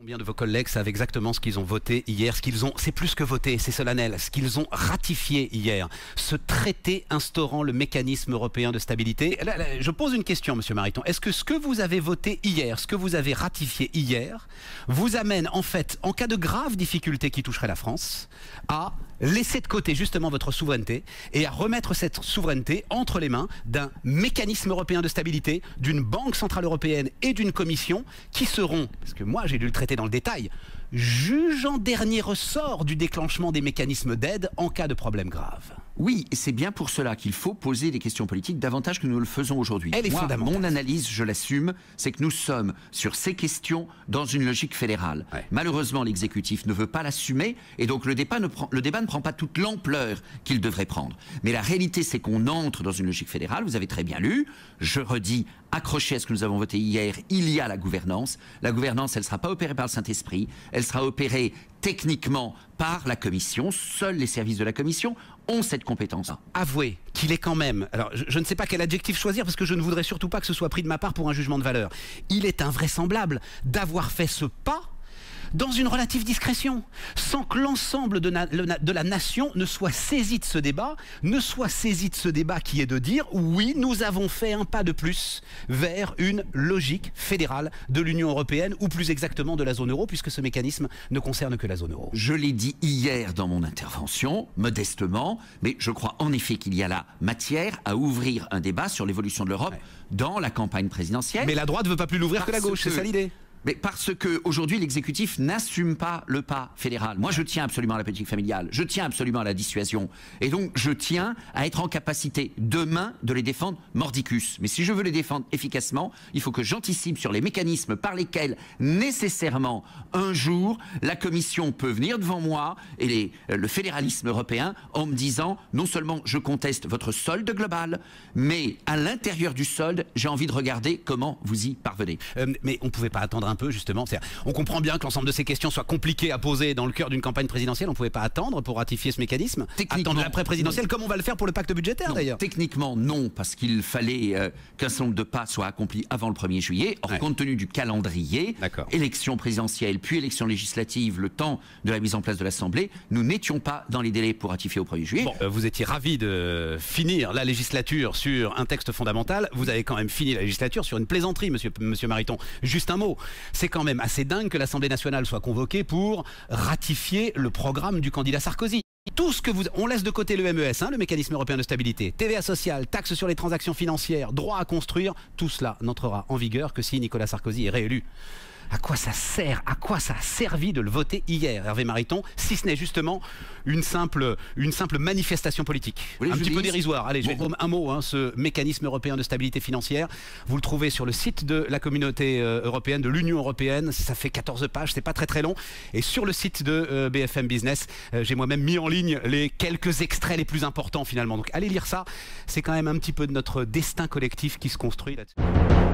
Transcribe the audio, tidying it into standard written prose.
Combien de vos collègues savent exactement ce qu'ils ont voté hier, c'est plus que voté, c'est solennel, ce qu'ils ont ratifié hier, ce traité instaurant le mécanisme européen de stabilité. Là, je pose une question, Monsieur Mariton. Est-ce que ce que vous avez voté hier, ce que vous avez ratifié hier, vous amène en fait, en cas de graves difficultés qui toucheraient la France, à laisser de côté justement votre souveraineté et à remettre cette souveraineté entre les mains d'un mécanisme européen de stabilité, d'une banque centrale européenne et d'une commission qui seront, parce que moi j'ai lu le traité dans le détail, juge en dernier ressort du déclenchement des mécanismes d'aide en cas de problème grave. Oui, et c'est bien pour cela qu'il faut poser des questions politiques davantage que nous le faisons aujourd'hui. Elle est fondamentale. Mon analyse, je l'assume, c'est que nous sommes sur ces questions dans une logique fédérale. Ouais. Malheureusement, l'exécutif ne veut pas l'assumer et donc le débat ne prend pas toute l'ampleur qu'il devrait prendre. Mais la réalité, c'est qu'on entre dans une logique fédérale. Vous avez très bien lu. Je redis, accroché à ce que nous avons voté hier, il y a la gouvernance. La gouvernance, elle ne sera pas opérée par le Saint-Esprit. Elle sera opérée techniquement par la Commission. Seuls les services de la Commission ont cette compétence. Avouez qu'il est quand même, alors je ne sais pas quel adjectif choisir parce que je ne voudrais surtout pas que ce soit pris de ma part pour un jugement de valeur. Il est invraisemblable d'avoir fait ce pas dans une relative discrétion, sans que l'ensemble de la nation ne soit saisi de ce débat, qui est de dire oui, nous avons fait un pas de plus vers une logique fédérale de l'Union européenne, ou plus exactement de la zone euro, puisque ce mécanisme ne concerne que la zone euro. Je l'ai dit hier dans mon intervention, modestement, mais je crois en effet qu'il y a la matière à ouvrir un débat sur l'évolution de l'Europe dans la campagne présidentielle. Mais la droite ne veut pas plus l'ouvrir que la gauche, c'est ça l'idée? Mais parce qu'aujourd'hui, l'exécutif n'assume pas le pas fédéral. Moi, je tiens absolument à la politique familiale, je tiens absolument à la dissuasion. Et donc, je tiens à être en capacité, demain, de les défendre mordicus. Mais si je veux les défendre efficacement, il faut que j'anticipe sur les mécanismes par lesquels, nécessairement, un jour, la Commission peut venir devant moi et le fédéralisme européen en me disant, non seulement je conteste votre solde global, mais à l'intérieur du solde, j'ai envie de regarder comment vous y parvenez. Mais on ne pouvait pas attendre un peu justement, on comprend bien que l'ensemble de ces questions soient compliquées à poser dans le cœur d'une campagne présidentielle, on ne pouvait pas attendre pour ratifier ce mécanisme, attendre l'après-présidentielle, comme on va le faire pour le pacte budgétaire d'ailleurs. Techniquement non, parce qu'il fallait qu'un certain nombre de pas soient accomplis avant le 1er juillet, or compte tenu du calendrier, élection présidentielle puis élection législative, le temps de la mise en place de l'Assemblée, nous n'étions pas dans les délais pour ratifier au 1er juillet. Bon, vous étiez ravi de finir la législature sur un texte fondamental, vous avez quand même fini la législature sur une plaisanterie, monsieur Mariton. Juste un mot. C'est quand même assez dingue que l'Assemblée nationale soit convoquée pour ratifier le programme du candidat Sarkozy. Tout ce que on laisse de côté le MES, le mécanisme européen de stabilité, TVA sociale, taxe sur les transactions financières, droit à construire, tout cela n'entrera en vigueur que si Nicolas Sarkozy est réélu. À quoi ça sert? À quoi ça a servi de le voter hier, Hervé Mariton, si ce n'est justement une simple manifestation politique? Un petit peu dérisoire. Allez, je vais un mot, ce mécanisme européen de stabilité financière, vous le trouvez sur le site de la communauté européenne, de l'Union européenne, ça fait 14 pages, c'est pas très long, et sur le site de BFM Business, j'ai moi-même mis en ligne les quelques extraits les plus importants finalement. Donc allez lire ça, c'est quand même un petit peu de notre destin collectif qui se construit là-dessus.